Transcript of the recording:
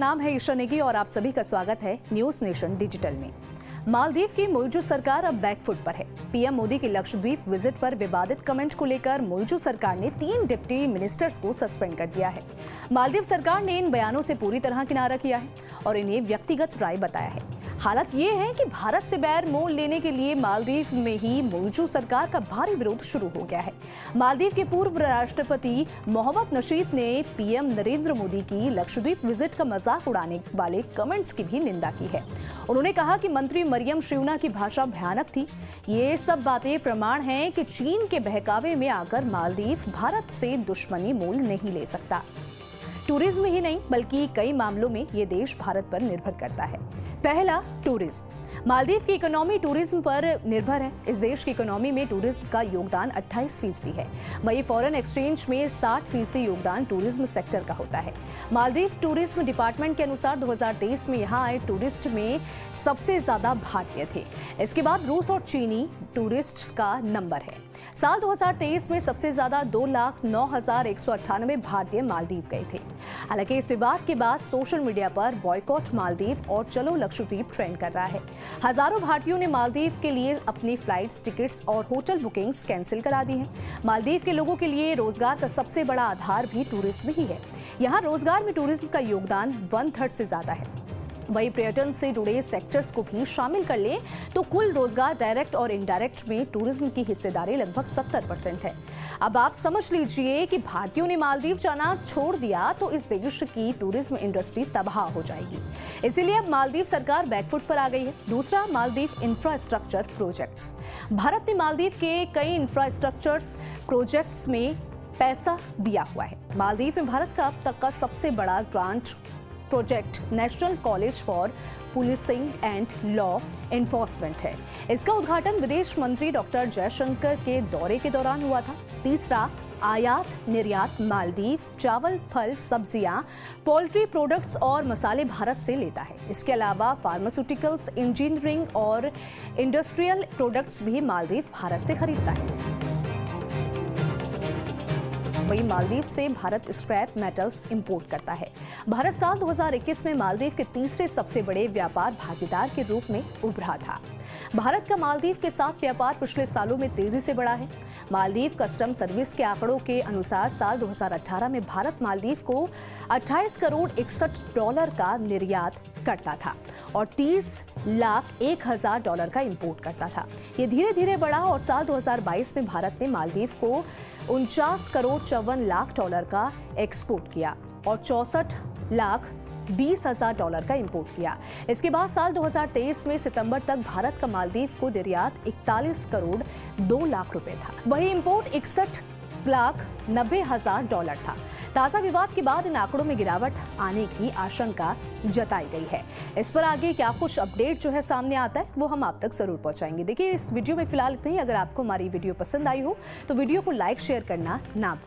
नाम है ईशा नेगी और आप सभी का स्वागत है न्यूज नेशन डिजिटल में। मालदीव की मौजूद सरकार अब बैकफुट पर है। पीएम मोदी की लक्षद्वीप विजिट पर विवादित कमेंट को लेकर मौजूद सरकार ने 3 डिप्टी मिनिस्टर्स को सस्पेंड कर दिया है। मालदीव सरकार ने इन बयानों से पूरी तरह किनारा किया है और इन्हें व्यक्तिगत राय बताया है। हालत ये है कि भारत से बैर मोल लेने के लिए मालदीव में ही मौजूद सरकार का भारी विरोध शुरू हो गया है। मालदीव के पूर्व राष्ट्रपति मोहम्मद नशीद ने पीएम नरेंद्र मोदी की लक्षद्वीप विजिट का मजाक उड़ाने वाले कमेंट्स की भी निंदा की है। उन्होंने कहा कि मंत्री मरियम श्रीवना की भाषा भयानक थी। ये सब बातें प्रमाण हैं कि चीन के बहकावे में आकर मालदीव भारत से दुश्मनी मोल नहीं ले सकता। टूरिज्म ही नहीं बल्कि कई मामलों में ये देश भारत पर निर्भर करता है। पहला, टूरिज्म। मालदीव की इकोनॉमी टूरिज्म पर निर्भर है। इस देश की इकोनॉमी में टूरिज्म का योगदान 28% है। वहीं फॉरेन एक्सचेंज में 60% योगदान टूरिज्म सेक्टर का होता है। मालदीव टूरिज्म डिपार्टमेंट के अनुसार 2023 में यहाँ आए टूरिस्ट में सबसे ज्यादा भारतीय थे। इसके बाद रूस और चीनी टूरिस्ट का नंबर है। साल 2023 में सबसे ज्यादा 2,09,198 भारतीय मालदीव गए थे। हालांकि इस विवाद के बाद सोशल मीडिया पर बॉयकॉट मालदीव और चलो लक्षद्वीप ट्रेंड कर रहा है। हजारों भारतीयों ने मालदीव के लिए अपनी फ्लाइट्स, टिकट्स और होटल बुकिंग्स कैंसिल करा दी हैं। मालदीव के लोगों के लिए रोजगार का सबसे बड़ा आधार भी टूरिज्म ही है। यहाँ रोजगार में टूरिज्म का योगदान 1/3 से ज्यादा है। वहीं पर्यटन से जुड़े सेक्टर्स को भी शामिल कर लें तो कुल रोजगार डायरेक्ट और इनडायरेक्ट में टूरिज्म की हिस्सेदारी लगभग 70% है। अब आप समझ लीजिए कि भारतीयों ने मालदीव जाना छोड़ दिया तो इस देश की टूरिज्म इंडस्ट्री तबाह हो जाएगी। इसीलिए अब मालदीव सरकार बैकफुट पर आ गई है। दूसरा, मालदीव इंफ्रास्ट्रक्चर प्रोजेक्ट्स। भारत ने मालदीव के कई इंफ्रास्ट्रक्चर्स प्रोजेक्ट्स में पैसा दिया हुआ है। मालदीव में भारत का अब तक का सबसे बड़ा grant project national college for policing and law enforcement है। इसका उद्घाटन विदेश मंत्री डॉक्टर जयशंकर के दौरे के दौरान हुआ था। तीसरा, आयात निर्यात। मालदीव चावल, फल, सब्जियां, पोल्ट्री प्रोडक्ट्स और मसाले भारत से लेता है। इसके अलावा फार्मास्यूटिकल्स, इंजीनियरिंग और इंडस्ट्रियल प्रोडक्ट्स भी मालदीव भारत से खरीदता है। वहीं मालदीव से भारत स्क्रैप मेटल्स इंपोर्ट करता है। भारत साल 2021 में मालदीव के तीसरे सबसे बड़े व्यापार भागीदार के रूप में उभरा था। भारत का मालदीव के साथ व्यापार पिछले सालों में तेजी से बढ़ा है। मालदीव कस्टम सर्विस के आंकड़ों के अनुसार साल 2018 में भारत मालदीव को 28 करोड़ 61 डॉलर का निर्यात करता था और 30,01,000 डॉलर का इंपोर्ट करता था। ये धीरे धीरे बढ़ा और साल 2022 में भारत ने मालदीव को 49 करोड़ 54 लाख डॉलर का एक्सपोर्ट किया और 64,20,000 डॉलर का इंपोर्ट किया। इसके बाद साल 2023 में सितंबर तक भारत का मालदीव को निर्यात 41 करोड़ 2 लाख रुपए था। वहीं इंपोर्ट 61,90,000 डॉलर था। ताजा विवाद के बाद इन आंकड़ों में गिरावट आने की आशंका जताई गई है। इस पर आगे क्या कुछ अपडेट जो है सामने आता है वो हम आप तक जरूर पहुंचाएंगे। देखिए, इस वीडियो में फिलहाल इतना ही। अगर आपको हमारी वीडियो पसंद आई हो तो वीडियो को लाइक शेयर करना ना